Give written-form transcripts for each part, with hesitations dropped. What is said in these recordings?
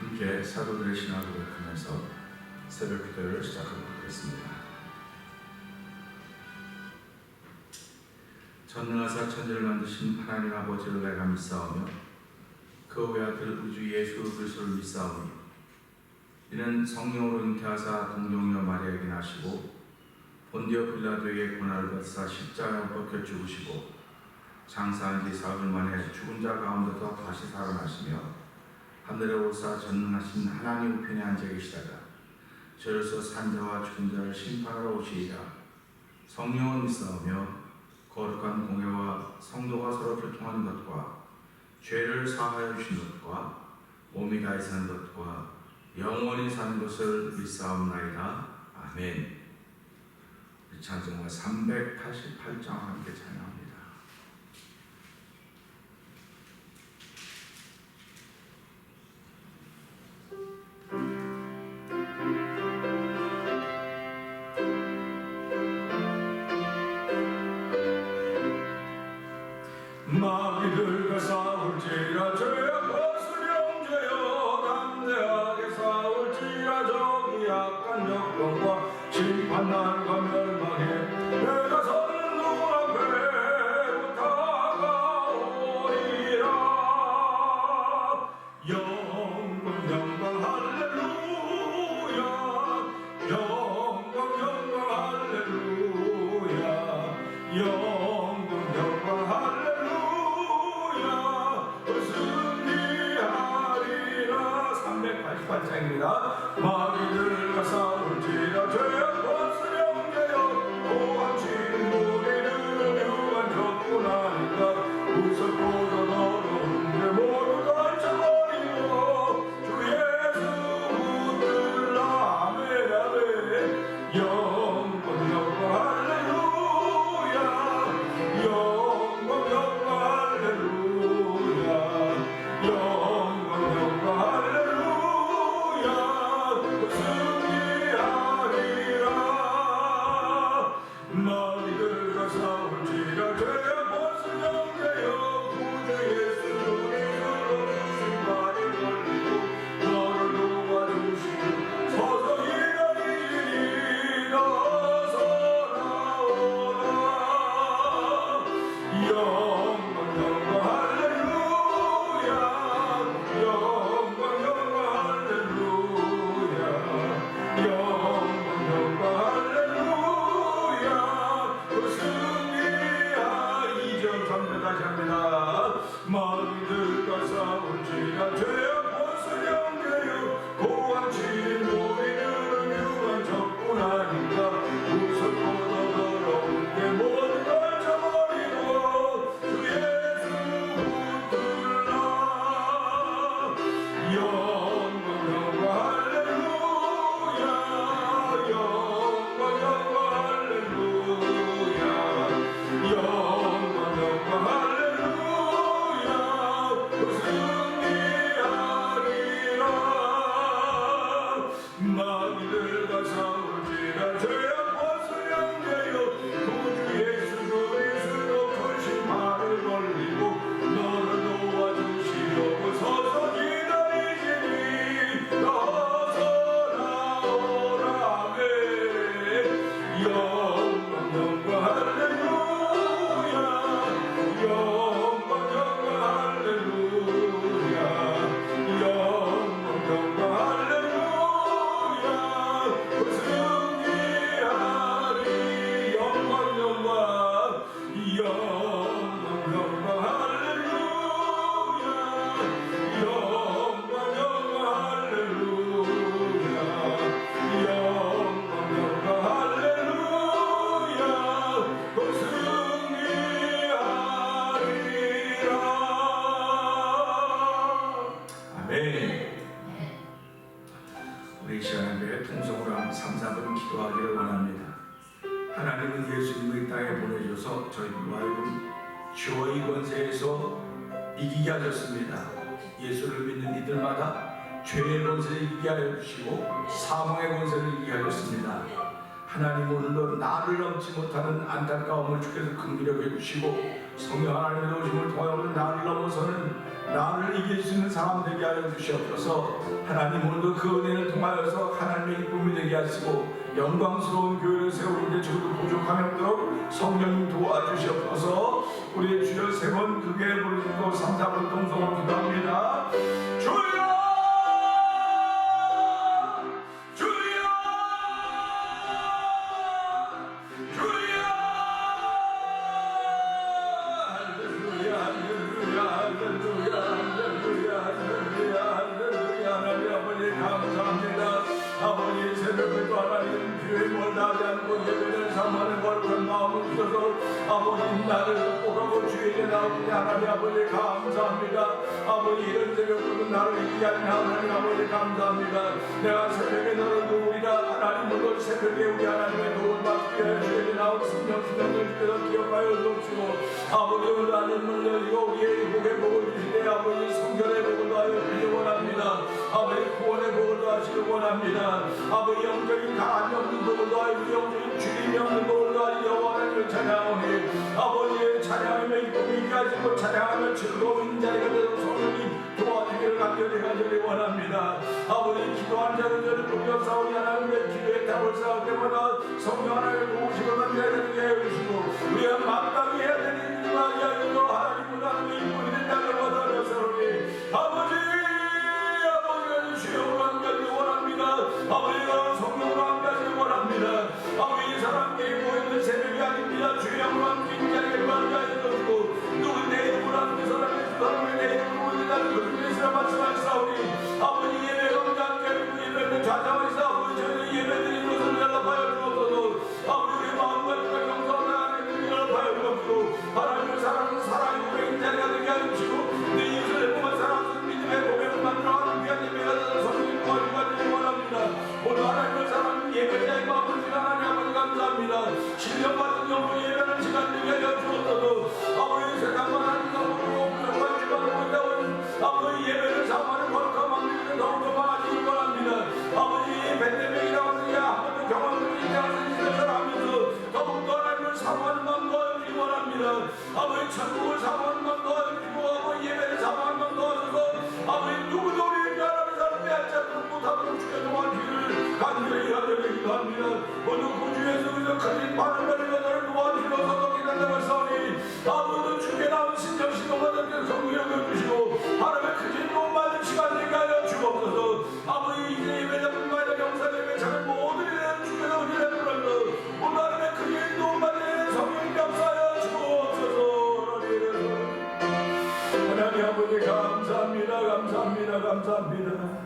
함께 사도들의 신앙을 고백하면서 새벽 기도를 시작하도록 하겠습니다. 전능하사 천지를 만드신 하나님 아버지를 내가 믿사오며 그 외아들 우주 예수 그리스도를 믿사오니 이는 성령으로 잉태하사 동정녀 마리아에게 나시고 본디오 빌라도에게 고난을 받사 십자가에 벗겨 죽으시고 장사한 지 사흘 만에 죽은 자 가운데서 다시 살아나시며 하늘에 오사 전능하신 하나님 우편에 앉아 계시다가 저로서 산자와 죽은 자를 심판하러 오시리라. 성령을 믿사오며 거룩한 공회와 성도가 서로 교통하는 것과 죄를 사하여 주신 것과 몸이 다시 사는 것과 영원히 사는 것을 믿사옵나이다. 아멘. 찬송가 388장 함께 찬양합니다. 마귀들과 싸울지라 죄악 벗을 형제여 담대하게 싸울지라 정의 약한 역경과 심판날과 멸망에 내가 서는 눈앞에 다가오리라. 영광 할렐루야 영광 할렐루야 영광 할렐루야 승리하리라. 388장입니다. 마귀들과 싸울지라 죄악 벗을 형제여 고함치는 우리는 유한 적군하니까 무섭고도 더러운데 모두 던져버리고 주 예수 붙들라. 아멘 아멘. 영광 할렐루야 영광 할렐루야 영광 할렐루야 승리하리라. 마귀들과 싸울지라 죄악 벗은 형제여 구주 예수 그리스도 주신 말을 걸리고 너를 도와주시고 서서 기다리니 나서 나오라. 영광 할렐루야 영광 할렐루야 영광 할렐루야 승리하. 2절 3절 다시 합니다. 마귀들과 싸울지라 죄악 벗을 형제여 고함치는 우리는 유한 적군하니까 무섭고도 더러운데 모두 던져버리고 주 예수 붙들라. 영광 할렐루야 영광 할렐루야 영광 할렐루야 승리하리라. 마귀들과 싸울지라 죄악 벗을 형제여 구주 예수 그리스도 크신 말을 걸리고 너를 도와주시려고 서서 기다리시니 나서 나오라. 아멘. 영광 할렐루야 영광 할렐루야 영광 할렐루야 승리하리. 영광 할렐루야 영광 할렐루야 영광 할렐루야 승리하리라. 아멘. 우리 이 시간에 통성으로 한 3-4분 기도하기를 원합니다. 하나님은 예수님을 이 땅에 보내주셔서 저희들로 하여금 죄의 권세에서 이기게 하셨습니다. 예수를 믿는 이들마다 죄의 권세를 이기게 하여 주시고 사망의 권세를 이기게 하셨습니다. 하나님 오늘도 나를 넘지 못하는 안타까움을 주께서 긍휼히 여겨 주시고 성령 하나님의 도우심을 통하여 나를 넘어서는 나를 이길 수 있는 사람 되게 하여 주시옵소서. 하나님 오늘도 그 은혜를 통하여서 하나님의 기쁨이 되게 하시고 영광스러운 교회를 세우는데 저도 부족함이 없도록 성령님 도와주시옵소서. 우리의 주여 세 번 크게 부르짖고 3, 4번 동성으로 기도합니다. 주여 아버지 나를 복하고 주에게 나오니 하나님 아버지 감사합니다. 아버지 이런 새벽부터 나를 이기게 하는 하나님 아버지 감사합니다. 내가 새벽에 너를 누우리라. 하나님 오늘 새벽에 우리 하나님의 도움을 받기 위해 주에게 나온 성령을 주께서 기억하여 주옵시고 아버지 오늘 하나님을 열리고 우리의 복의 복을 주시되 아버지 성결의 복을 더하여 주시기 원합니다. 아버지 구원의 복을 더하시기 원합니다. 아버지 영적인 강함이 없는 복을 더하여 우리 영적인 주님이 없는 복을 더하여 여호와를 찬양하오니 아버지의 찬양하며 기쁨이 있게 하시고 찬양하며 즐거운 자리가 되도록 성령님 도와주기를 간절히 간절히 원합니다. 아버지 기도한 자를 저를 불려 싸우니 하나님의 기도의 답을 쌓을 때마다 성령 하나님의 도우심을 만나야 되게 해주시고 우리가 마땅히 해야 되는 일을 하여 하나님 하나님의 인물이 된다는 것을 알았사오니 아버지가 주여 함께하기 원합니다. 아버지가 성령으로 함께하기 원합니다. 아버지 이 사람들이 모이는 새벽이 아닙니다. 주여 함께 인자에게 함께하여 주시고 누구 내 이름으로 하는 사람의 내 이름으로 모인다는 것을 위해서 말씀하시사오니 아버지 예배가 함께하고 예배를 좌장하시사 아버지 저희는 예배드린 것을 연락하여 주옵소서. 아버지 우리 마음과 뜻과 경성을 하나님께 연락하여 주옵시고 하나님을 사랑하는 사랑의 인자가 되게 하여 주시고 내 이웃을 보면 사랑하는 믿음의 고백을 만들어가는 귀한 예배가 되는 성령님 도와주시기 원합니다. 오늘 하나님을 사랑하는 예배자의 마음을 지나가니 아버지 감사합니다. 신령받은 영혼 예배는 시간 되게 하여 주옵소서. 아버지 세상만 하니까 모르고 부족한 주간을 본다고 아버지 예배를 사모하는 거룩한 왕들은 더욱더 많아지기 원합니다. 아버지 벤데믹이라고 하는 게 한 번도 경험을 있지 않은 시대를 하면서 더욱더 하나님을 사모하는 마음 도와주시기 원합니다. 아버지 천국을 사모하는 마음 도와주시고 아버지 예배를 사모하는 마음 도와주셔서 아버지 누구도 우리 나라를 사람이 앉지 않도록 못하도록 주여 도와주기를 간절히 간절히 기도합니다. 오늘 구주에서 그저 크신 바늘 걸린 것을 도와주셔서 기다려 싸우니 아버지도 주께 나온 신령 신동받은 성령을 주시고 하나님의 크신 도움 받은 시간 되게 하여 주옵소서. 아버지 이제 예배자분과 영사님의 작은 모든 일에 주께서 우리를 불러서 오늘 하나님의 크신 도움 받은 성령님 역사하여 주옵소서. 하나님 아버지 감사합니다. 감사합니다. 감사합니다.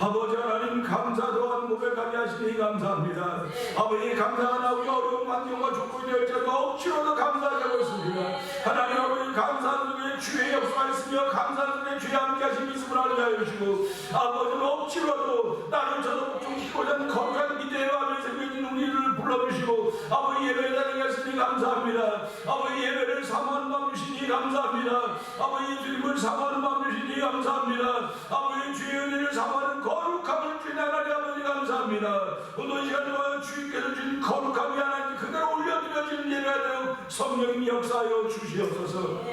아버지 하나님 감사 또한 고백하게 하시니 감사합니다. 아버지 감사하나 우리 어려운 환경과 조건이 될지라도 억지로도 감사하고 있습니다. 하나님 아버지 감사 속에 주의 역사하였으며 감사 속에 주의 함께 하신 있음을 알게 하여 주시고 아버지는 억지로도 나를 저속중시고자 하는 거룩한 기대와 하면서 있는 우리를 불러주시고 아버지 예배를 다니게 하시니 감사합니다. 아버지 예배를 사모하는 마음 주시니 감사합니다. 아버지 예수님을 사모하는 마음 주시니 감사합니다. 아버지 주의 은혜를 사모하는 거룩함을 주신 하나님 아버지 감사합니다. 오늘 시간 동안 주님께서 주신 거룩함이 하나님 그대로 올려드려지는 예배가 되어 성령님 역사하여 주시옵소서.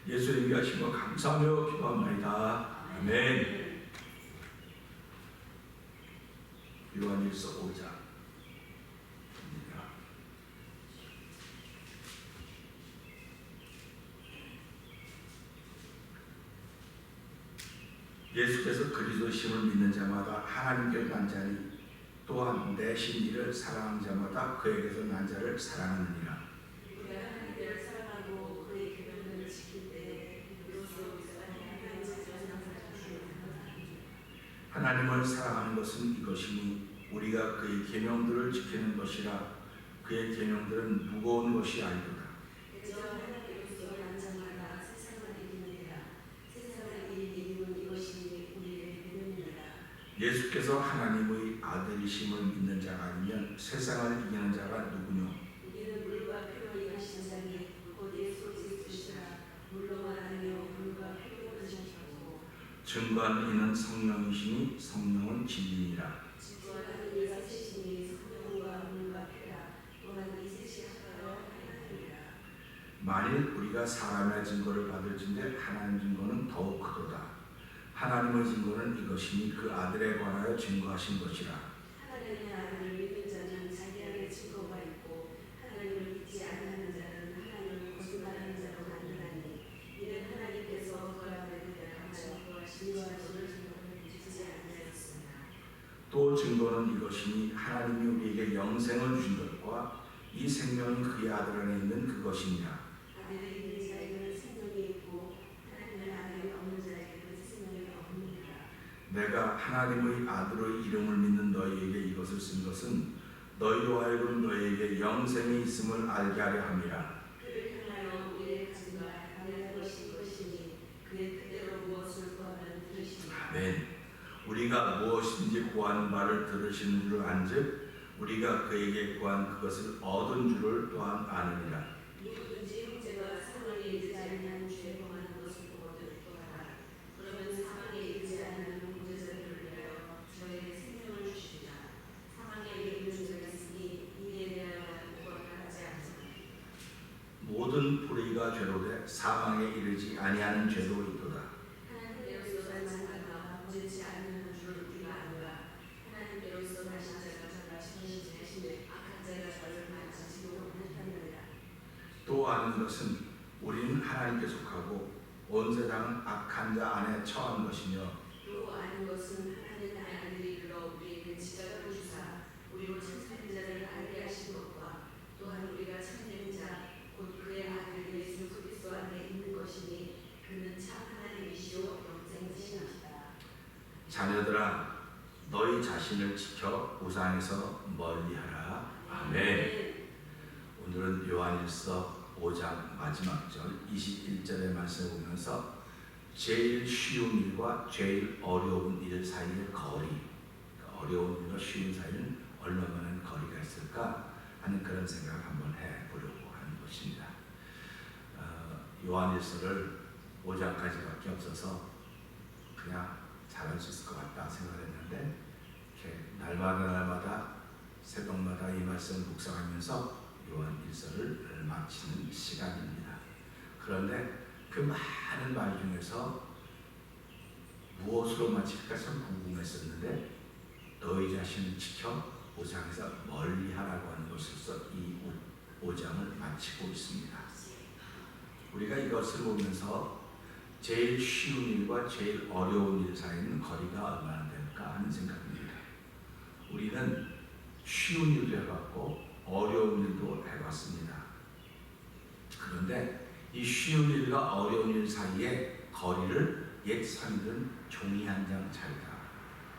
예수님께 하신 것 감사하며 기도합니다. 아멘. 요한일서 5장 예수께서 그리스도심을 믿는 자마다 하나님께 난 자니 또한 내신 이를 사랑하는 자마다 그에게서 난 자를 사랑하느니라. 우리가 하나님을 사랑하고 그의 계명들을 지킬 때 비로소 하나님을 사랑하는 것은 이것이니 우리가 그의 계명들을 지키는 것이라. 그의 계명들은 무거운 것이 아니로다. 예수께서 하나님의 아들이심을 믿는 자가 아니면 세상을 이기는 자가 누구뇨? 이는 물과 피로 하신 자니 곧 예수 그리스도시라. 물로 말하며 물과 피로 하시고 증거하는 이는 성령이시니 성령은 진리니라. 증거하는 이가 셋이니 성령과 물과 피라. 또한 이 셋이 하나로 하나니라. 만일 우리가 사람의 증거를 받을진대 하나님 증거는 더욱 크도다. 하나님의 증거는 이것이니 그 아들에 관하여 증거하신 것이라. 하나님의 아들을 믿는 자는 자기 안에 증거가 있고 하나님을 믿지 않는 자는 하나님을 거짓말하는 자로 만드나니 이는 하나님께서 그 아들에 대한 증거하시니와 저를 증거를 믿지 않으셨습니다. 또 증거는 이것이니 하나님이 우리에게 영생을 주신 것과 이 생명이 그의 아들 안에 있는 그것이니라. 아들이 있는 자에게는 생명이 있고 하나님의 아들이 없는 자에게는 생명이 없느니라. 내가 하나님의 아들의 이름을 믿는 너희에게 이것을 쓴 것은 너희로 하여금 너희에게 영생이 있음을 알게 하려 함이라. 그를 향하여 우리의 가진 바 하나님의 것이니 그의 뜻대로 무엇을 구하면 들으시니라. 아멘. 우리가 무엇인지 구하는 바를 들으시는 줄 안즉 우리가 그에게 구한 그것을 얻은 줄을 또한 아느니라. 누구든지 형제가 사망에 이르지 아니하는 죄에 범하는 것을 보고 들도하라. 그러면 사망에 이르지 아니하는 범죄자들을 위하여 저에게 생명을 주시리라. 사망에 이르는 죄가 있으니 이에 대하여 구원하지 않으리라. 모든 불의가 죄로 돼 사망에 이르지 아니하는 죄도 있도다. 하나님께로서 말씀하다가 범죄치 않는 줄을 우리가 아노라. 하나님께로서 다신 자가 저를 지키시되 악한 자가 저를 만지지도 못하느니라. 또 아는 것은 우리는 하나님께 속하고 온 세상은 악한 자 안에 처한 것이며 또 아는 것은 하나님의 아들이 이르러 우리에게 지각을 주사 우리로 참된 자를 알게 하신 것과 또한 우리가 참된 자 곧 그의 아들 예수 그리스도 안에 있는 것이니 그는 참 하나님이시오 영생이시니라. 자녀들아 너희 자신을 지켜 우상에서 멀리하라. 아멘. 오늘은 요한일서 5장 마지막 절 21절의 말씀을 보면서 제일 쉬운 일과 제일 어려운 일 사이의 거리, 어려운 일과 쉬운 사이는 얼마나 거리가 있을까 하는 그런 생각을 한번 해보려고 하는 것입니다. 요한일서를 5장까지밖에 없어서 그냥 잘할 수 있을 것 같다 생각했는데 이렇게 날마다 새벽마다 이 말씀을 묵상하면서 요한일서를 마치는 시간입니다. 그런데 그 많은 말 중에서 무엇으로 마칠까 참 궁금했었는데 너희 자신을 지켜 우상에서 멀리하라고 하는 것으로서 이 5장을 마치고 있습니다. 우리가 이것을 보면서 제일 쉬운 일과 제일 어려운 일 사이는 거리가 얼마나 될까 하는 생각입니다. 우리는 쉬운 일도 해봤고 어려운 일도 해봤습니다. 그런데 이 쉬운 일과 어려운 일 사이의 거리를 옛 사람들은 종이 한 장 차이다.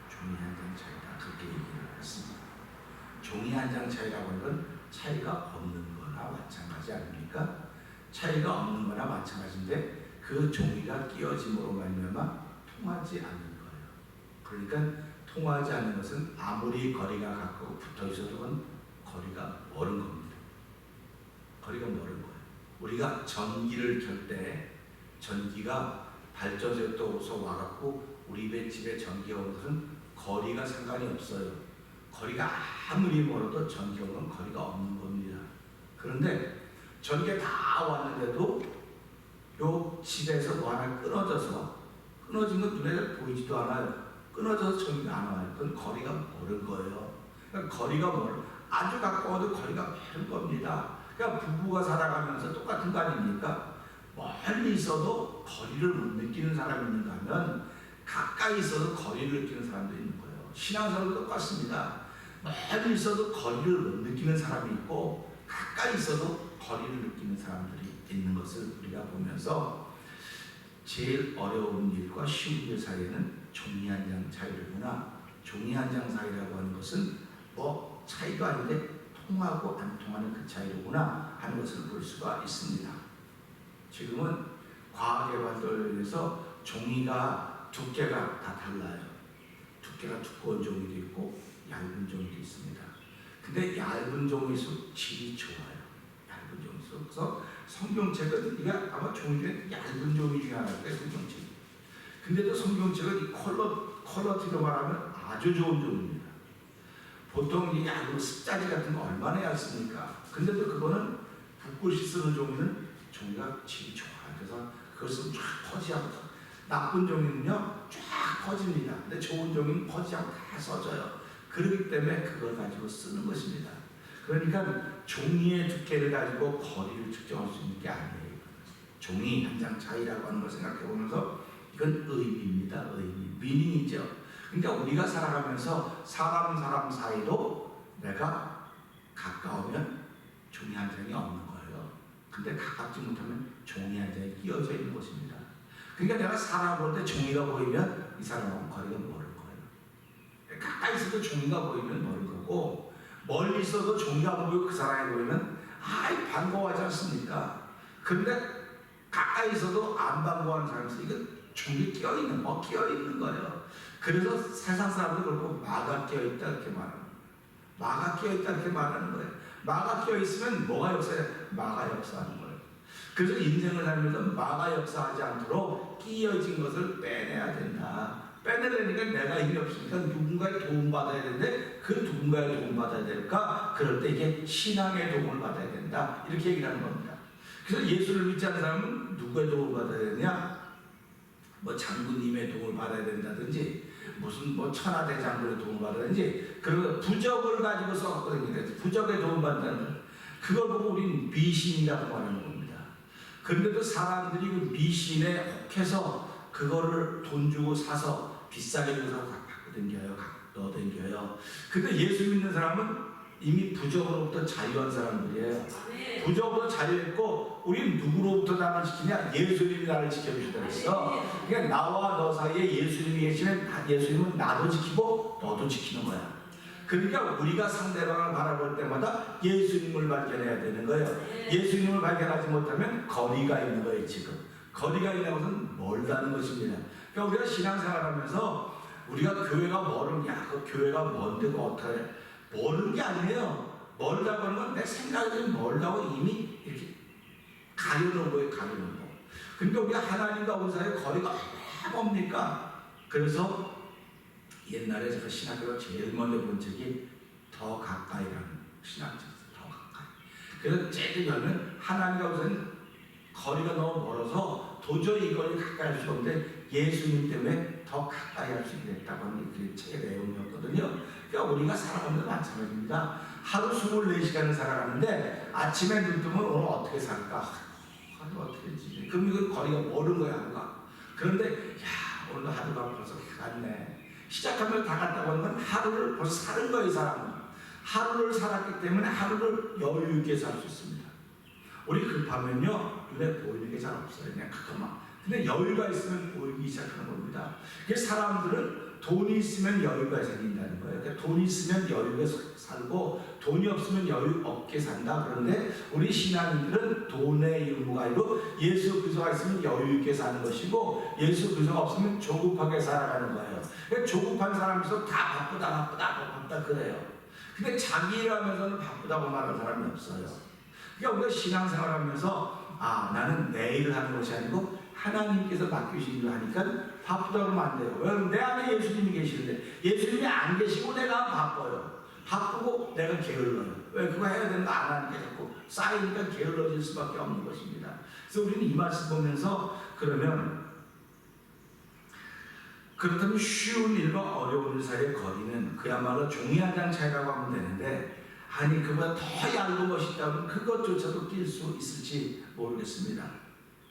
종이 한 장 차이다. 그렇게 얘기를 했습니다. 종이 한 장 차이라고 하는 건 차이가 없는 거나 마찬가지 아닙니까? 차이가 없는 거나 마찬가지인데 그 종이가 끼어짐으로 말미암아 통하지 않는 거예요. 그러니까 통하지 않는 것은 아무리 거리가 가까워 붙어 있어도 그건 거리가 멀은 겁니다. 거리가 멀은 거예요. 우리가 전기를 켤 때 전기가 발전소에서 와갖고 우리 집에 전기가 오는 것은 거리가 상관이 없어요. 거리가 아무리 멀어도 전기가 오는 거리가 없는 겁니다. 그런데 전기가 다 왔는데도 요 집에서 뭐 하나 끊어진 건 눈에 보이지도 않아요. 끊어져서 전기가 안 와요. 그건 거리가 멀은 거예요. 그러니까 거리가 아주 가까워도 거리가 멀은 겁니다. 그러니까 부부가 살아가면서 똑같은 거 아닙니까? 멀리 있어도 거리를 못 느끼는 사람이 있는가 하면 가까이 있어도 거리를 느끼는 사람도 있는 거예요. 신앙생활도 똑같습니다. 멀리 있어도 거리를 못 느끼는 사람이 있고 가까이 있어도 거리를 느끼는 사람들이 있는 것을 우리가 보면서 제일 어려운 일과 쉬운 일 사이에는 종이 한 장 차이로구나. 종이 한 장 사이라고 하는 것은 뭐 차이가 아닌데 통하고 안 통하는 그 차이로구나 하는 것을 볼 수가 있습니다. 지금은 과학개발로 인해서 종이가 두께가 다 달라요. 두께가 두꺼운 종이도 있고 얇은 종이도 있습니다. 근데 얇은 종이일수록 질이 좋아요. 얇은 종이일수록. 그래서 성경책은 이게 아마 종이 중에 얇은 종이 중에 하나일 거예요. 성경책. 근데도 성경책은 이 퀄러티로 말하면 아주 좋은 종입니다. 보통 이 얇은 습자지 같은 거 얼마나 얇습니까? 근데도 그거는 붓글씨 쓰는 종이는 종이가 질이 좋아. 그래서 그것은 쫙 퍼지하고 나쁜 종이는요 쫙 퍼집니다. 근데 좋은 종이는 퍼지하고 다 써져요. 그렇기 때문에 그걸 가지고 쓰는 것입니다. 그러니까 종이의 두께를 가지고 거리를 측정할 수 있는 게 아니에요. 종이 한 장 차이라고 하는 걸 생각해 보면서 이건 의미입니다. 의미, 미닝이죠. 그러니까 우리가 살아가면서 사람 사이도 내가 가까우면 종이 한 장이 없는 거예요. 근데 가깝지 못하면 종이 한 장이 끼어져 있는 것입니다. 그러니까 내가 사람을 때 종이가 보이면 이 사람하고 거리가 멀을 거예요. 가까이 있어도 종이가 보이면 멀을 거고, 멀리 있어도 종이가 보이고 그 사람이 보이면 아이 반가워하지 않습니까? 그런데 가까이 있어도 안 반가워하는 사람이 있어요. 이거 종이 끼어있는 거예요. 그래서 세상 사람들 그렇고 마가 끼어있다 이렇게 말합니다. 마가 끼어있다 이렇게 말하는 거예요. 마가 끼어있으면 뭐가 역사해? 마가 역사하는 거예요. 그래서 인생을 살면서 마가 역사하지 않도록 끼어진 것을 빼내야 된다. 빼내려니까 내가 힘이 없으니까 누군가의 도움받아야 되는데 그 누군가의 도움받아야 될까? 그럴 때 이게 신앙의 도움을 받아야 된다. 이렇게 얘기를 하는 겁니다. 그래서 예수를 믿지 않는 사람은 누구의 도움을 받아야 되냐? 뭐 장군님의 도움을 받아야 된다든지 무슨 뭐 천하대 장군의 도움을 받아야든지 그리고 부적을 가지고 썼거든요. 부적의 도움을 받는다는 거. 그걸 보고 우리는 미신이라고 말하는 겁니다. 그런데도 사람들이 그 미신에 혹해서 그거를 돈 주고 사서 비싸게 줘서 갖고 댕겨요. 넣어댕겨요. 근데 예수 믿는 사람은 이미 부적으로부터 자유한 사람들이에요. 부적으로 자유했고 우리는 누구로부터 나를 지키냐? 예수님이 나를 지켜주시다 그랬어. 그러니까 나와 너 사이에 예수님이 계시면 예수님은 나도 지키고 너도 지키는 거야. 그러니까 우리가 상대방을 바라볼 때마다 예수님을 발견해야 되는 거예요. 예수님을 발견하지 못하면 거리가 있는 거예요. 지금 거리가 있는 것은 멀다는 것입니다. 그러니까 우리가 신앙생활하면서 우리가 교회가 멀으냐, 그 교회가 먼데 그 어떻게 멀은 게 아니에요. 멀다고 하는 건 내 생각이 멀다고 이미 이렇게 가려놓은 거예요. 가려놓은 거. 그러니까 우리가 하나님과 우리 사이에 거리가 왜 뭡니까? 그래서 옛날에 제가 신학교가 제일 먼저 본 책이 더 가까이라는 신학책이었어요. 더 가까이. 그래서 제일 열면 하나님과 우리 사이는 거리가 너무 멀어서 도저히 이 거리를 가까이 할 수가 없는데 예수님 때문에 더 가까이 할 수 있게 됐다고 하는 게 그 책의 내용이었거든요. 그러니까 우리가 살아가는 마찬가지입니다. 하루 24시간을 살아가는데 아침에 눈 뜨면 오늘 어떻게 살까? 하루 어떻게 지내? 그럼 이건 거리가 멀은 거야, 하루가. 그런데 야, 오늘 하루가 벌써 갔네. 시작하면 다 갔다고 하는 건 하루를 벌써 사는 거예요, 이 사람은. 하루를 살았기 때문에 하루를 여유 있게 살 수 있습니다. 우리 급하면요, 눈에 보이는 게 잘 없어요. 그냥 그것만. 근데 여유가 있으면 보이기 시작하는 겁니다. 그래서 사람들은 돈이 있으면 여유가 생긴다는 거예요. 그러니까 돈이 있으면 여유가 살고 돈이 없으면 여유 없게 산다. 그런데 우리 신앙인들은 돈의 의무가 아니고 예수 그리스도가 있으면 여유 있게 사는 것이고 예수 그리스도가 없으면 조급하게 살아가는 거예요. 그러니까 조급한 사람에서 다 바쁘다 그래요. 근데 자기 일하면서는 바쁘다고 말하는 사람이 없어요. 그러니까 우리가 신앙생활하면서 나는 내 일을 하는 것이 아니고 하나님께서 맡기신 일을 하니까 바쁘다고 하면 안 돼요. 왜냐면 내 안에 예수님이 계시는데 예수님이 안 계시고 내가 바빠요. 바쁘고 내가 게을러요. 왜 그거 해야 되는 거 안 하니까 자꾸 쌓이니까 게을러질 수밖에 없는 것입니다. 그래서 우리는 이 말씀 보면서 그러면 그렇다면 쉬운 일과 어려운 일 사이의 거리는 그야말로 종이 한 장 차이라고 하면 되는데 아니 그보다 더 얇은 것이 있다면 그것조차도 뛸 수 있을지 모르겠습니다.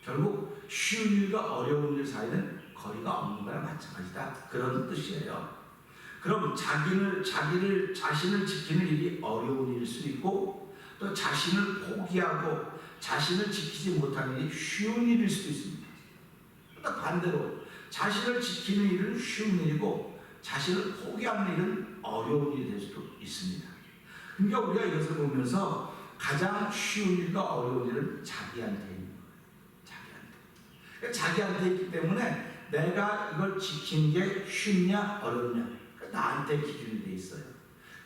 결국 쉬운 일과 어려운 일 사이는 거리가 없는 거랑 마찬가지다. 그런 뜻이에요. 그럼 자신을 지키는 일이 어려운 일일 수 있고 또 자신을 포기하고 자신을 지키지 못하는 일이 쉬운 일일 수도 있습니다. 또 반대로 자신을 지키는 일은 쉬운 일이고 자신을 포기하는 일은 어려운 일이 될 수도 있습니다. 그러니까 우리가 이것을 보면서 가장 쉬운 일과 어려운 일은 자기한테 있는 거예요. 자기한테 있기 때문에 내가 이걸 지키는 게 쉽냐 어렵냐 나한테 기준이 돼 있어요.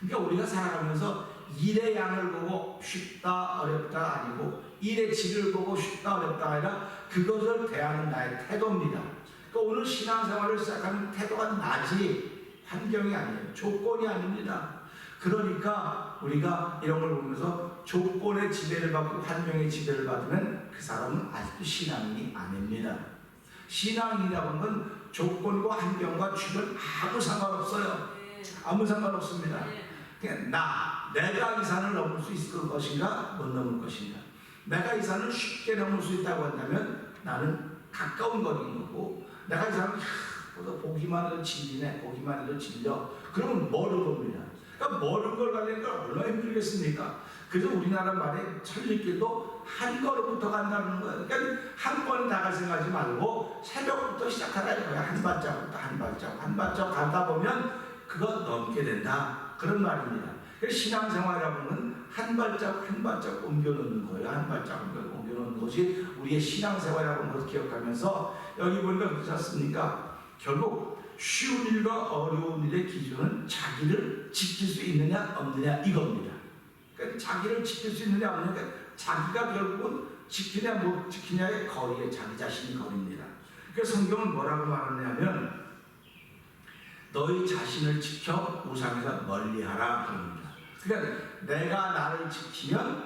그러니까 우리가 살아가면서 일의 양을 보고 쉽다 어렵다 아니고 일의 질을 보고 쉽다 어렵다 아니라 그것을 대하는 나의 태도입니다. 그러니까 오늘 신앙생활을 시작하는 태도가 나지 환경이 아니에요. 조건이 아닙니다. 그러니까 우리가 이런 걸 보면서 조건의 지배를 받고 환경의 지배를 받으면 그 사람은 아직도 신앙인이 아닙니다. 신앙이라고 하는 건 조건과 환경과 주변 아무 상관없어요. 아무 상관없습니다. 그냥 내가 이 산을 넘을 수 있을 것인가 못 넘을 것인가. 내가 이 산을 쉽게 넘을 수 있다고 한다면 나는 가까운 거리인 거고, 내가 이 산을 보기만 해도 질리네, 보기만 해도 질려, 그러면 멀은 겁니다. 그러니까 멀은 걸 가려니까 얼마나 힘들겠습니까? 그래서 우리나라 말에 천리길도 한 걸음부터 간다는 거예요. 그러니까 한 번 나갈 생각하지 말고 새벽부터 시작하라 이거야. 한 발자국부터 한 발자국 한 발자국 가다 보면 그거 넘게 된다, 그런 말입니다. 그래서 신앙생활이라고 하면 한 발자국 한 발자국 옮겨놓는 거예요. 한 발자국 옮겨놓는 것이 우리의 신앙생활이라고 하는 것을 기억하면서, 여기 보니까 그렇지 않습니까? 결국 쉬운 일과 어려운 일의 기준은 자기를 지킬 수 있느냐 없느냐 이겁니다. 그러니까 자기를 지킬 수 있느냐 없느냐, 그러니까 자기가 결국은 지키냐 못 지키냐의 거리에 자기 자신이 거리입니다. 그래서 성경은 뭐라고 말하냐면 너희 자신을 지켜 우상에서 멀리하라 그럽니다. 그러니까 내가 나를 지키면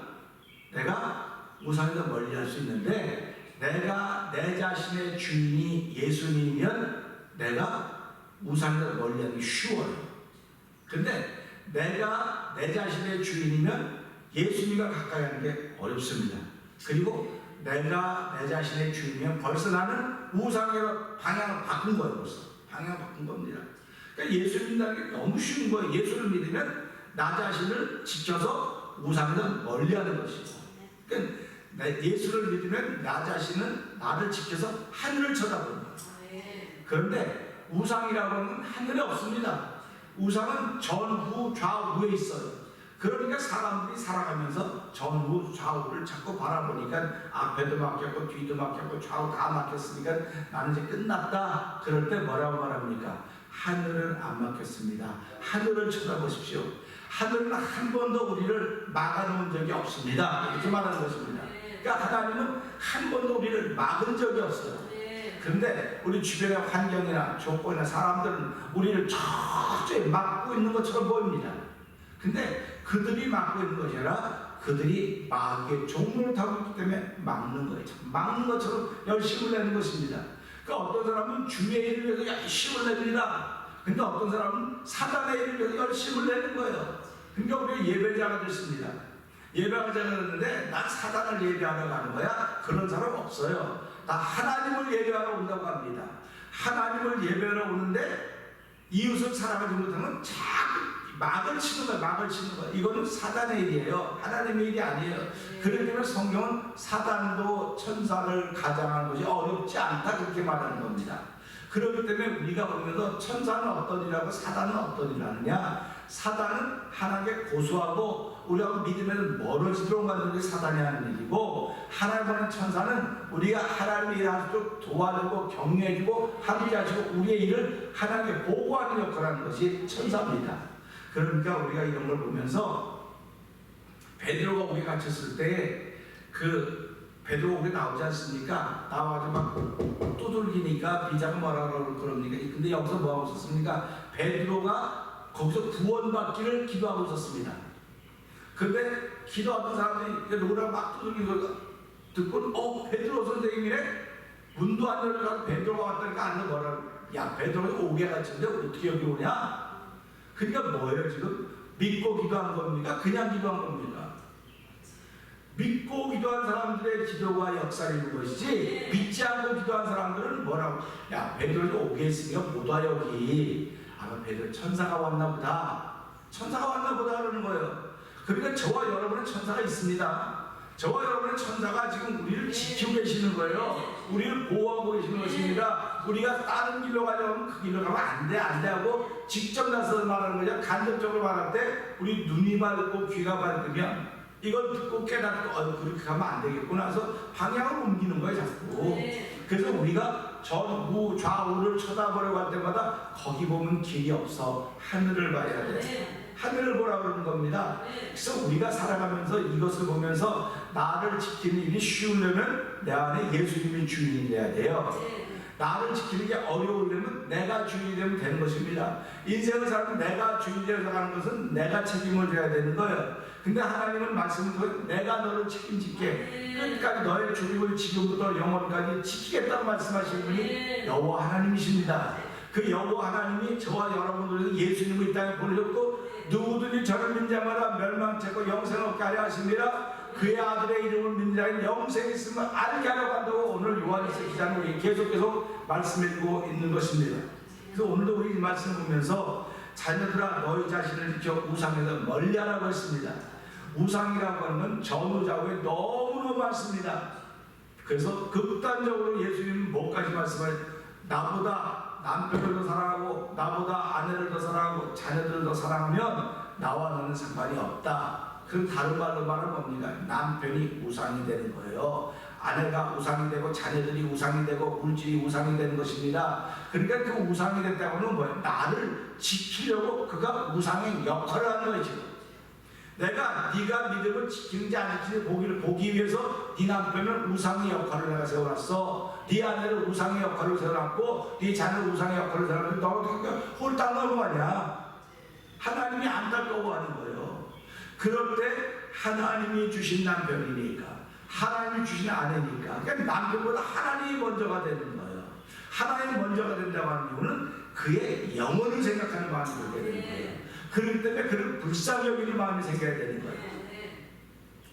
내가 우상에서 멀리할 수 있는데, 내가 내 자신의 주인이 예수님이면 내가 우상에서 멀리하기 쉬워요. 근데 내가 내 자신의 주인이면 예수님과 가까이 하는 게 어렵습니다. 그리고 내가 내 자신의 주인이면 벌써 나는 우상으로 방향을 바꾼 거예요. 벌써 방향을 바꾼 겁니다. 그러니까 예수 믿는다는 게 너무 쉬운 거예요. 예수를 믿으면 나 자신을 지켜서 우상에서 멀리하는 것이고, 그러니까 예수를 믿으면 나 자신은 나를 지켜서 하늘을 쳐다보는 거예요. 그런데 우상이라고 하는 하늘에 없습니다. 우상은 전후 좌우에 있어요. 그러니까 사람들이 살아가면서 전후 좌우를 자꾸 바라보니까 앞에도 막혔고 뒤도 막혔고 좌우 다 막혔으니까 나는 이제 끝났다. 그럴 때 뭐라고 말합니까? 하늘은 안 막혔습니다. 하늘을 쳐다보십시오. 하늘은 한 번도 우리를 막아놓은 적이 없습니다. 이렇게 말하는 것입니다. 그러니까 하나님은 한 번도 우리를 막은 적이 없어요. 그런데 우리 주변의 환경이나 조건이나 사람들은 우리를 철저히 막고 있는 것처럼 보입니다. 근데 그들이 막고 있는 것이 아니라 그들이 마귀의 종로를 타고 있기 때문에 막는 거예요. 막는 것처럼 열심을 내는 것입니다. 그러니까 어떤 사람은 주의 일을 위해서 열심을 냅니다. 근데 어떤 사람은 사단의 일을 위해서 열심을 내는 거예요. 그러니까 우리가 예배자가 됐습니다. 예배자가 됐는데 난 사단을 예배하러 가는 거야? 그런 사람 없어요. 나 하나님을 예배하러 온다고 합니다. 하나님을 예배하러 오는데 이웃을 사랑하지 못하면 자꾸 막을 치는 거예요. 막을 치는 거예요. 이거는 사단의 일이에요. 하나님의 일이 아니에요. 그렇기 때문에 성경은 사단도 천사를 가장하는 것이 어렵지 않다 그렇게 말하는 겁니다. 그렇기 때문에 우리가 보면서 천사는 어떤 일하고 사단은 어떤 일을 하느냐, 사단은 하나님께 고소하고 우리하고 믿으면 멀어지도록 만드는 게 사단이 하는 일이고, 하나님의 천사는 우리가 하나님의 일을 할 수 있도록 도와주고 격려해주고 함께하시고 우리의 일을 하나님께 보고하는 역할을 하는 것이 천사입니다. 그러니까 우리가 이런 걸 보면서 베드로가 우리 갇혔을 때 그 베드로가 우리 나오지 않습니까? 나와가지고 막 두들기니까 비자가 뭐라고 그럽니까? 근데 여기서 뭐하고 있었습니까? 베드로가 거기서 구원받기를 기도하고 있었습니다. 근데 기도하던 사람들이 누구랑 막 두들기는 걸 듣고 베드로 선생님이래? 문도 안 열려서 베드로가 왔다니까 안 뭐라고, 야 베드로가 오게 갇혔는데 어떻게 여기 오냐? 그러니까 뭐예요 지금? 믿고 기도한 겁니까? 그냥 기도한 겁니까? 믿고 기도한 사람들의 기도가 역사를 이룬 것이지, 믿지 않고 기도한 사람들은 뭐라고, 야 베드로가 오게 했으니까 못 와 여기. 아마 베드로 천사가 왔나 보다. 천사가 왔나 보다 그러는 거예요. 그러니까 저와 여러분은 천사가 있습니다. 저와 여러분의 천사가 지금 우리를 지키고 계시는 거예요. 우리를 보호하고 계시는 것입니다. 우리가 다른 길로 가려면 그 길로 가면 안 돼 하고 직접 나서서 말하는 거죠. 간접적으로 말할 때 우리 눈이 밝고 귀가 밝으면 이걸 듣고 깨닫고 그렇게 가면 안 되겠구나 해서 방향을 옮기는 거예요 자꾸. 그래서 우리가 전후 좌우를 쳐다보려고 할 때마다 거기 보면 길이 없어. 하늘을 봐야 돼. 하늘을 보라고 그러는 겁니다. 그래서 우리가 살아가면서 이것을 보면서 나를 지키는 일이 쉬우려면 내 안에 예수님이 주인이 돼야 돼요. 나를 지키는 게 어려우려면 내가 주인이 되면 되는 것입니다. 인생을 살면 내가 주인이 되어서 가는 것은 내가 책임을 져야 되는 거예요. 근데 하나님은 말씀을 내가 너를 책임질게, 끝까지 너의 주님을 지금부터 영원까지 지키겠다고 말씀하시는 분이 여호와 하나님이십니다. 그 여호와 하나님이 저와 여러분들에게 예수님을 이 땅에 보내셨고, 누구든지 저를 믿는 자마다 멸망치 않고 영생을 얻게 하려 하십니다. 그의 아들의 이름을 믿는 자는 영생이 있음을 알게 하려고 한다고 오늘 요한일서 기자는 우리 계속 말씀해주고 있는 것입니다. 그래서 오늘도 우리 이 말씀을 보면서 자녀들아 너희 자신을 지켜 우상에서 멀리하라고 했습니다. 우상이라고 하는 건 전후좌우에 너무너무 많습니다. 그래서 극단적으로 예수님은 뭐까지 말씀을, 나보다 남편을 더 사랑하고 나보다 아내를 더 사랑하고 자녀들을 더 사랑하면 나와 너는 상관이 없다. 그럼 다른 말로 말하면 뭡니까? 남편이 우상이 되는 거예요. 아내가 우상이 되고 자녀들이 우상이 되고 물질이 우상이 되는 것입니다. 그러니까 그 우상이 됐다고는 뭐예요? 나를 지키려고 그가 우상의 역할을 하는 거죠. 내가 네가 믿음을 지키는지 안 지키는지 보기 위해서 네 남편은 우상의 역할을 내가 세워놨어. 네 아내를 우상의 역할을 세워놨고 네 자녀를 우상의 역할을 세워놨는데 너가 홀딱 넘은 거 아니야. 하나님이 안타까워하는 거예요. 그럴 때 하나님이 주신 남편이니까, 하나님이 주신 아내니까, 그러니까 남편보다 하나님이 먼저가 되는 거예요. 하나님이 먼저가 된다고 하는 이유는 그의 영혼을 생각하는 마음이 들게 되는 거예요. 그렇기 때문에 그를 불쌍히 여기는 마음이 생겨야 되는 거예요.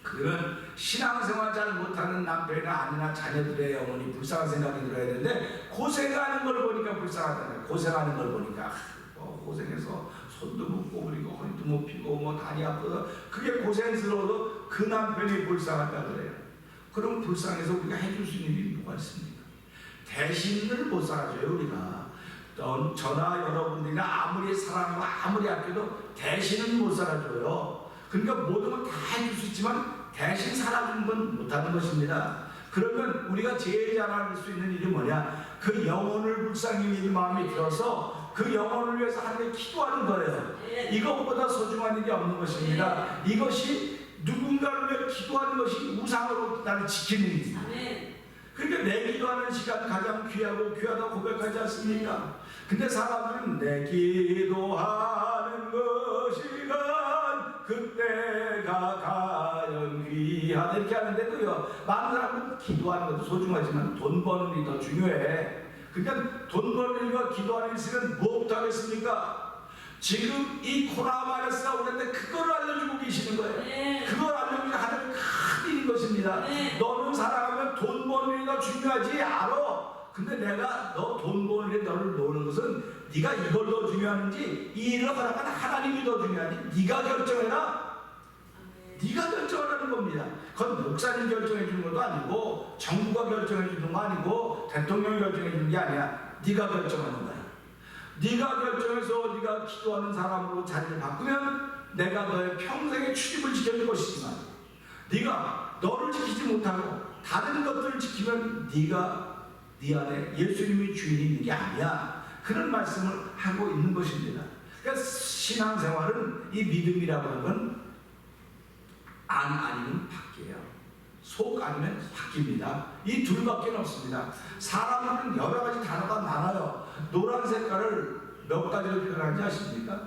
그러면 신앙생활 잘 못하는 남편이나 아내나 자녀들의 영혼이 불쌍한 생각이 들어야 되는데, 고생하는 걸 보니까 불쌍하잖아요. 고생하는 걸 보니까 고생해서 손도 못 꼬부리고 허리도 못 펴고 뭐 다리 아프다, 그게 고생스러워도 그 남편이 불쌍하다 그래요. 그럼 불쌍해서 우리가 해줄 수 있는 일이 뭐가 있습니까? 대신을 못 살아줘요. 우리가 저나 여러분들이나 아무리 사랑하고 아무리 아껴도 대신은 못 살아줘요. 그러니까 모든 걸 다 해줄 수 있지만 대신 살아주는 건 못하는 것입니다. 그러면 우리가 제일 잘할 수 있는 일이 뭐냐? 그 영혼을 불쌍히 여기는 마음이 들어서 그 영혼을 위해서 하나님께 기도하는 거예요. 이것보다 소중한 일이 없는 것입니다. 이것이 누군가를 위해 기도하는 것이 우상으로 나를 지키는 일입니다. 그러니까 내 기도하는 시간 가장 귀하다고 고백하지 않습니까? 근데 사람들은 내 기도하는 그 시간 그때가 과연 귀하다 이렇게 하는데도요, 많은 사람은 기도하는 것도 소중하지만 돈 버는 일이 더 중요해. 그러니까 돈 버는 일과 기도하는 일은 무엇부터 하겠습니까? 지금 이 코로나 바이러스가 오는데 그걸 알려주고 계시는 거예요. 그걸 알려주는 하나님의 큰 일인 것입니다. 너는 살아가면 돈 버는 일이 더 중요하지 알아. 근데 내가 너 돈 버는 일에 너를 놓는 것은 네가 이걸 더 중요한지 이 일을 하라면 하나님이 더 중요한지 네가 결정해라. 네가 결정하라는 겁니다. 그건 목사님 결정해 주는 것도 아니고 정부가 결정해 주는 거 아니고 대통령이 결정해 주는 게 아니야. 네가 결정하는 거야. 네가 결정해서 네가 기도하는 사람으로 자리를 바꾸면 내가 너의 평생의 출입을 지켜줄 것이지만, 네가 너를 지키지 못하고 다른 것들을 지키면 네가 네 안에 예수님이 주인이 있는 게 아니야. 그런 말씀을 하고 있는 것입니다. 그러니까 신앙생활은 이 믿음이라고 하는 건 안 아니면 바뀌어요. 속 아니면 바뀝니다. 이 둘밖에 없습니다. 사람은 여러 가지 단어가 많아요. 노란 색깔을 몇 가지로 표현하는지 아십니까?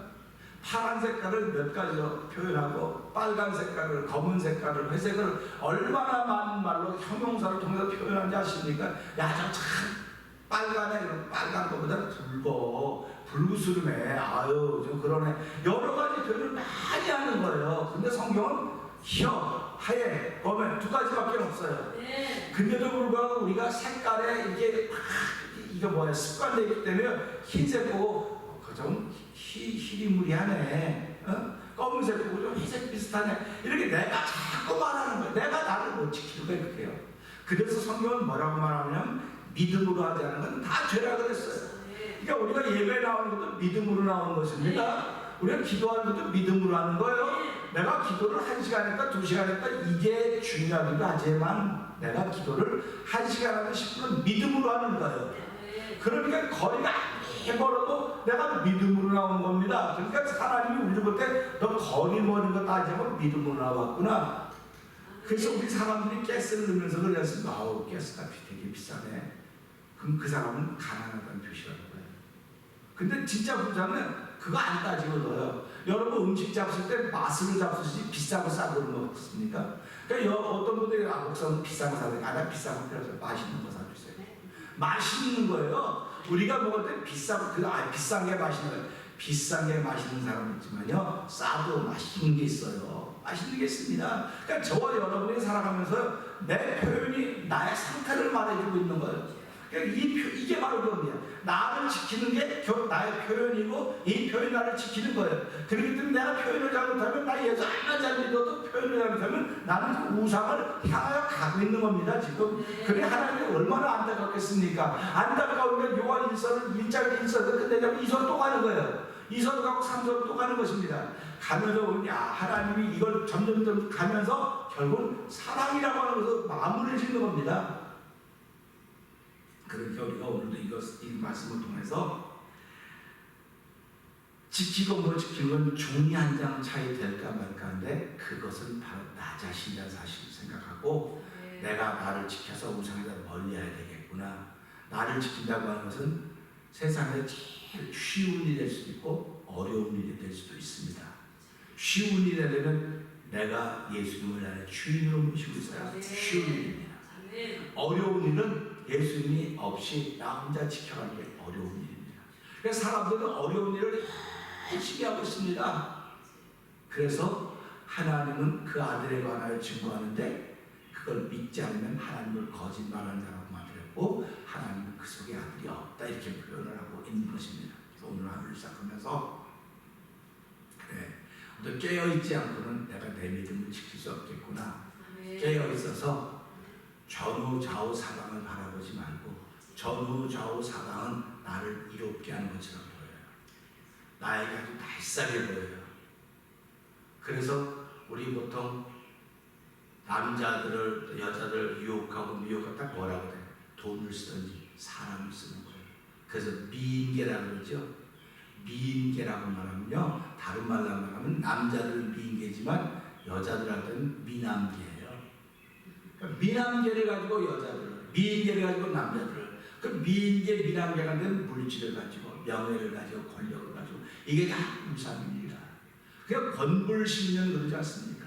파란 색깔을 몇 가지로 표현하고 빨간 색깔을, 검은 색깔을, 회색을 얼마나 많은 말로 형용사를 통해서 표현하는지 아십니까? 야, 저 참 빨간에 빨간 거보다 붉으스름해. 아유, 좀 그러네. 여러 가지 표현을 많이 하는 거예요. 근데 성경은 혀, 하얘, 검은 두 가지밖에 없어요. 근데도 불구하고 우리가 색깔에 이게 뭐야 습관되어 있기 때문에 흰색 보고 좀 희리무리하네. 검은색 보고 좀 회색 비슷하네. 이렇게 내가 자꾸 말하는 거예요. 내가 나를 못 지키는 거예요. 그래요. 그래서 성경은 뭐라고 말하냐면 믿음으로 하지 않는 건 다 죄라 그랬어요. 그러니까 우리가 예배 나오는 것도 믿음으로 나오는 것입니다. 우리가 기도하는 것도 믿음으로 하는 거예요. 내가 기도를 1시간 했다 2시간 했다 이게 중요하기도 하지만 내가 기도를 1시간 하든 10분은 믿음으로 하는 거예요. 그러니까 거리가 아무리 멀어도 내가 믿음으로 나오는 겁니다. 그러니까 하나님이 우리 볼 때 너 거리 멀은 거 따지면 믿음으로 나왔구나. 그래서 우리 사람들이 가스를 넣으면서 그랬습니다. 아우 가스값이 되게 비싸네. 그럼 그 사람은 가난하다는 표시라는 거예요. 근데 진짜 부자는 그거 안 따지고 넣어요. 여러분 음식 잡술 때 맛을 잡수시지 비싸고 싸고 먹습니까? 그러니까 어떤 분들이 목사는 비싼 거 사는 게 아니라 비싼 거 필요해서 맛있는 거 사주세요. 맛있는 거예요. 우리가 먹을 때 비싼 게 맛있는 거예요. 비싼 게 맛있는 사람은 있지만요, 싸도 맛있는 게 있어요. 맛있는 게 있습니다. 그러니까 저와 여러분이 살아가면서 내 표현이 나의 상태를 말해주고 있는 거예요. 그러니까 이게 바로 그겁니다. 나를 지키는 게 나의 표현이고 이 표현이 나를 지키는 거예요. 그렇기 때문에 내가 표현을 잘못하면 나 예수 하나 잘 믿어도 표현을 잘못하면 나는 그 우상을 향하여 가고 있는 겁니다. 지금 그래 하나님이 얼마나 안타깝겠습니까? 안타까우면 요한 1장 1절을 끝내자면 2절 또 가는 거예요. 2절 가고 3절 또 가는 것입니다. 가면서 보니 하나님이 이걸 점점 가면서 결국 사랑이라고 하는 것을 마무리를 짓는 겁니다. 그러니까 우리가 오늘도 이 말씀을 통해서 지키고 뭐 지키는 건 종이 한 장 차이 될까 말까 한데 그것은 바로 나 자신이라는 사실을 생각하고 내가 나를 지켜서 우상에서 멀리해야 되겠구나. 나를 지킨다고 하는 것은 세상에 제일 쉬운 일이 될 수도 있고 어려운 일이 될 수도 있습니다. 쉬운 일이 되려면 내가 예수님을 나의 주인으로 모시고 있어야 쉬운 일입니다. 어려운 일은 예수님이 없이 나 혼자 지켜가는 게 어려운 일입니다. 그래서 사람들은 어려운 일을 열심히 하고 있습니다. 그래서 하나님은 그 아들에 관하여 증거하는데 그걸 믿지 않으면 하나님을 거짓말하는 자라고 만들었고 하나님은 그 속에 아들이 없다 이렇게 표현을 하고 있는 것입니다. 그래서 오늘 하루를 시작하면서 그래, 깨어있지 않고는 내가 내 믿음을 지킬 수 없겠구나. 깨어있어서 전후 좌우 사방을 바라보지 말고 전후 좌우 사방은 나를 이롭게 하는 것처럼 보여요. 나에게 아주 날싸게 보여요. 그래서 우리 보통 남자들을 여자들 유혹하고 미혹하고 딱 뭐라고 그래요? 돈을 쓰든지 사람을 쓰는 거예요. 그래서 미인계라고 그러죠. 미인계라고 말하면요, 다른 말로 말하면 남자들은 미인계지만 여자들한테는 미남계예요. 미남계를 가지고 여자들을, 미인계를 가지고 남자들을, 그 미인계, 미남계가 된 물질을 가지고, 명예를 가지고, 권력을 가지고, 이게 다 우상입니다. 그냥 건불 10년 그러지 않습니까?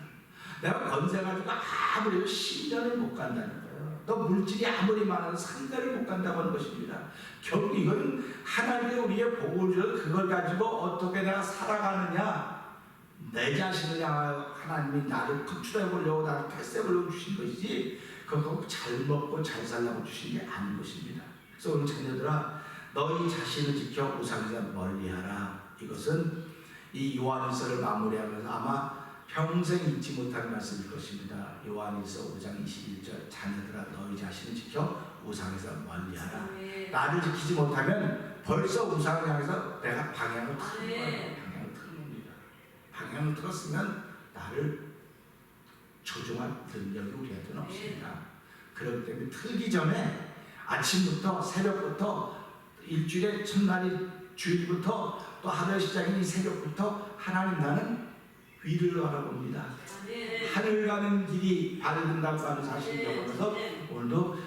내가 건세 가지고 아무리 10년을 못 간다는 거예요. 또 물질이 아무리 많아도 상대를 못 간다고 하는 것입니다. 결국 이건 하나님이 우리의 복을 주셔서 그걸 가지고 어떻게 내가 살아가느냐, 내 자신을 향하여 하나님이 나를 구출해 보려고 나를 패스해 보려고 주신 것이지 그거 잘 먹고 잘 살라고 주신 게 아닌 것입니다. 그래서 오늘 자녀들아, 너희 자신을 지켜 우상에서 멀리하라. 이것은 이 요한일서를 마무리하면서 아마 평생 잊지 못할 말씀일 것입니다. 요한일서 5장 21절, 자녀들아 너희 자신을 지켜 우상에서 멀리하라. 나를 지키지 못하면 벌써 우상을 향해서 내가 방향을 틀는 거예요. 방향을 틀었으면 나를 조종할 능력이 우리한테는 없습니다. 그렇기 때문에 틀기 전에 아침부터 새벽부터 일주일의 첫날이 주일부터 또 하루의 시작인 이 새벽부터 하나님 나는 위를 바라봅니다. 하늘 가는 길이 밝은다고 하는 사실을 적어서 오늘도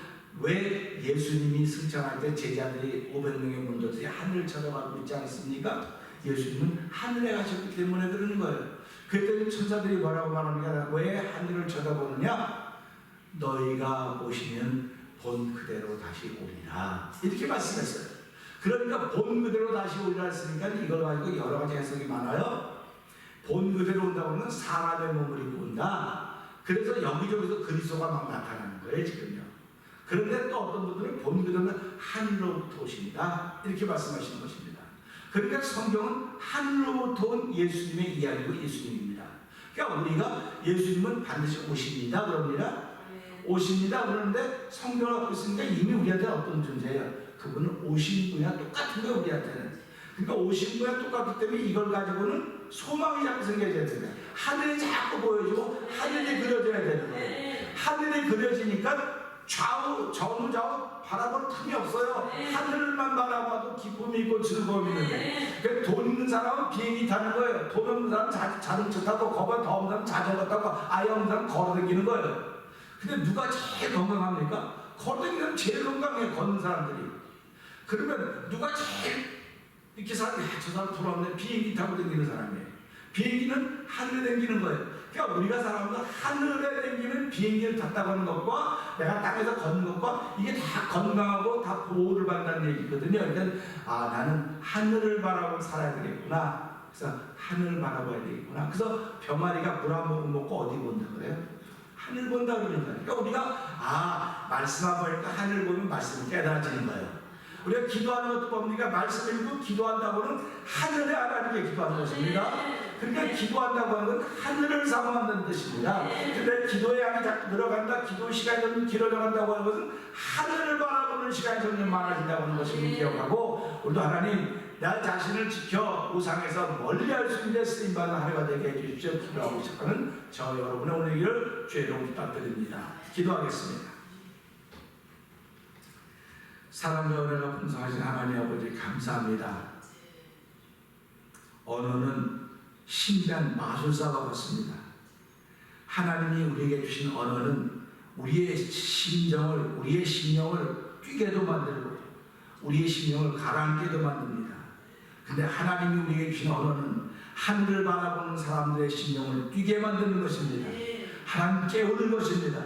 왜 예수님이 승천할 때 제자들이 500명의 문도들이 하늘을 쳐다보고 있지 않습니까? 예수님은 하늘에 가셨기 때문에 그러는 거예요. 그때 천사들이 뭐라고 말합니까? 왜 하늘을 쳐다보느냐? 너희가 오시면 본 그대로 다시 오리라. 이렇게 말씀했어요. 그러니까 본 그대로 다시 오리라 했으니까 이걸 가지고 여러 가지 해석이 많아요. 본 그대로 온다고 하면 사람의 몸을 입고 온다. 그래서 여기저기서 그리스도가 막 나타나는 거예요, 지금요. 그런데 또 어떤 분들은 본 그대로는 하늘로부터 오신다. 이렇게 말씀하시는 것입니다. 그러니까 성경은 하늘로부터 온 예수님의 이야기고 예수님입니다. 그러니까 우리가 예수님은 반드시 오십니다. 그럽니다. 오십니다. 그러는데 성경을 갖고 있으니까 이미 우리한테 어떤 존재예요? 그분은 오신 분이랑 똑같은 거예요, 우리한테는. 그러니까 오신 분이랑 똑같기 때문에 이걸 가지고는 소망이 자꾸 생겨져야 됩니다. 하늘이 자꾸 보여지고 하늘이 그려져야 되는 거예요. 하늘이 그려지니까 전후 좌우 바라볼 틈이 없어요. 하늘만 바라봐도 기쁨이 있고 즐거움이 있는데 그러니까 돈 있는 사람은 비행기 타는 거예요. 돈 없는 사람은 자동차 타고 겁이 더 없는 사람은 자전거 타고 아예 없는 사람은 걸어다니는 거예요. 근데 누가 제일 건강합니까? 걸어다니는 사람이 제일 건강해요. 걷는 사람들이. 그러면 누가 제일 이렇게 사람이 저 사람 돌아오네 비행기 타고 다니는 사람이에요. 비행기는 하늘에 다니는 거예요. 그러니까 우리가 사람도 하늘에 다니는 비행기를 탔다고 하는 것과 내가 땅에서 걷는 것과 이게 다 건강하고 다 보호를 받는다는 얘기거든요. 그러니까 나는 하늘을 바라보고 살아야 되겠구나. 그래서 하늘을 바라봐야 되겠구나. 그래서 병아리가 물 한 모금 먹고 어디 본다 그래요? 하늘 본다 그러는 거예요. 그러니까 우리가 말씀만 보니까 하늘 보면 말씀을 깨달아지는 거예요. 우리가 기도하는 것도 뭡니까? 말씀 읽고 기도한다고는 하늘에 하나님께 기도하는 것입니다. 그러니까 기도한다고 하는 건 하늘을 사모한다는 뜻입니다. 근데 기도의 양이 자꾸 늘어간다, 기도 시간이 좀 길어져간다고 하는 것은 하늘을 바라보는 시간이 점점 많아진다고 하는 것을 기억하고, 우리도 하나님 나 자신을 지켜 우상에서 멀리할 수 있는 쓰임받는 하루가 되게 해주십시오. 기도하고 시작하는 저 여러분의 오늘 일을 주의로 부탁드립니다. 기도하겠습니다. 사랑과 은혜가 풍성하신 하나님 아버지 감사합니다. 언어는 신비한 마술사와 같습니다. 하나님이 우리에게 주신 언어는 우리의 심정을, 우리의 심령을 뛰게도 만들고 우리의 심령을 가라앉게도 만듭니다. 근데 하나님이 우리에게 주신 언어는 하늘을 바라보는 사람들의 심령을 뛰게 만드는 것입니다. 하나님 깨우는 것입니다.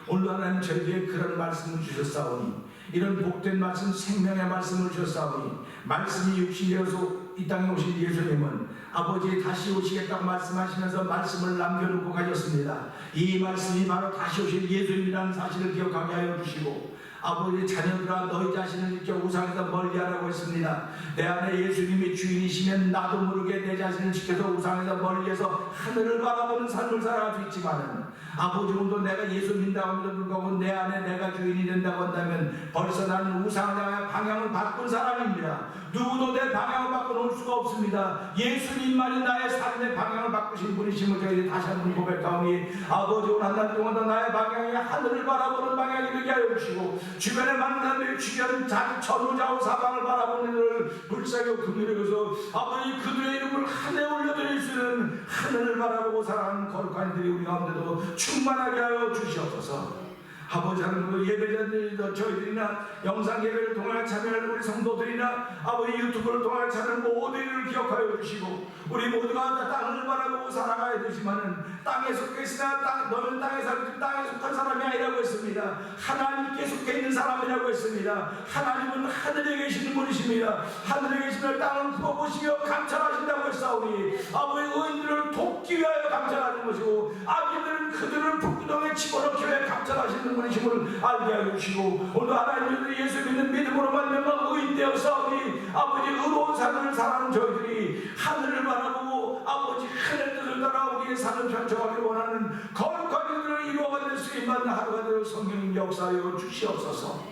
오늘 하나님 저희에게 그런 말씀을 주셨사오니, 이런 복된 말씀, 생명의 말씀을 주셨사오니, 말씀이 육신이 되어서 이 땅에 오신 예수님은 아버지 다시 오시겠다고 말씀하시면서 말씀을 남겨놓고 가셨습니다. 이 말씀이 바로 다시 오신 예수님이라는 사실을 기억하게 하여 주시고, 아버지 자녀들아 너희 자신을 지켜 우상에서 멀리하라고 했습니다. 내 안에 예수님이 주인이시면 나도 모르게 내 자신을 지켜서 우상에서 멀리해서 하늘을 바라보는 삶을 살아갈 수 있지만은, 아버지 오늘도 내가 예수 믿는다고 함에도 불구하고 내 안에 내가 주인이 된다고 한다면 벌써 나는 우상을 향해 방향을 바꾼 사람입니다. 누구도 내 방향을 바꿔놓을 수가 없습니다. 예수님만이 나의 삶의 방향을 바꾸신 분이심을 저희들이 다시 한번 고백하오니, 아버지 오늘 한 달 동안 나의 방향이 하늘을 바라보는 방향이 되게 하여 주시고, 주변에 만나며 주변 전후좌우 사방을 바라보는 이들을 불쌍히 긍휼히 여겨서 아버지 그들의 이름을 하늘에 올려드릴 수 있는 하늘을 바라보고 살아가는 거룩한 이들이 우리 가운데도 충만하게 하여 주시옵소서. 아버지 하나님, 예배자들이나 저희들이나 영상 예배를 통해 참여하는 우리 성도들이나 아버지 유튜브를 통해 참여하는 모든 일을 기억하여 주시고, 우리 모두가 다 땅을 바라보고 살아가야 되지만은 땅에 속해 있으나 너는 땅에 살지 땅에 속한 사람이 아니라고 했습니다. 하나님께 속해 있는 사람이라고 했습니다. 하나님은 하늘에 계시는 분이십니다. 하늘에 계시면 땅을 풀어보시며 감찰하신다고 했사오니, 아버지 의인들을 돕기 위하여 감찰하는 것이고 악인들은 그들을 불구덩이에 집어넣기 위해 감찰하시는 분이심을 알게 하여 주시고, 오늘 하나님들이 예수 믿는 믿음으로 말미암아 의인 되어 싸우니 아버지 의로운 삶을 살아가는 저희들이 하늘을 바라보고 아버지 하늘 뜻을 따라 우리의 삶을 펼쳐가길 원하는 거룩한 일들을 이루어가는 수임받는 하루가 되어 성령님 역사하여 주시옵소서.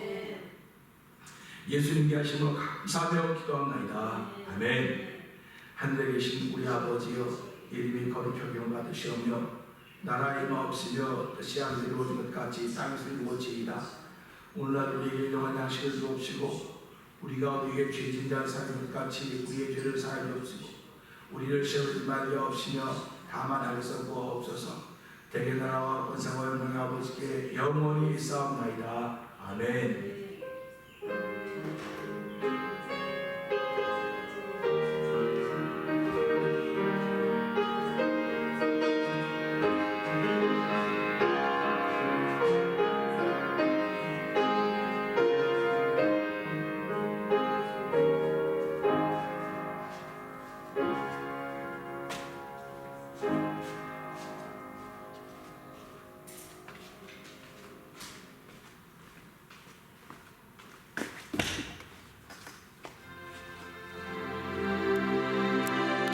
예수님께 하심으로 감사하며 기도합나이다. 아멘. 하늘에 계신 우리 아버지여, 이름이 거룩하게 받으시오며 나라의 마옵시며 뜻이 하늘에 이루어진 것 같이 땅에서 이루어지이다. 오늘날 우리에게 일용할 양식을 주옵시고, 우리가 우리에게 죄진 자를 사하는 것 같이 우리의 죄를 사하여 주옵시고, 우리를 시험하지 말려 없이며 다만 악에서 구하옵소서. 대개 나라와 권세와 영광의 아버지께 영원히 있사옵나이다. 아멘.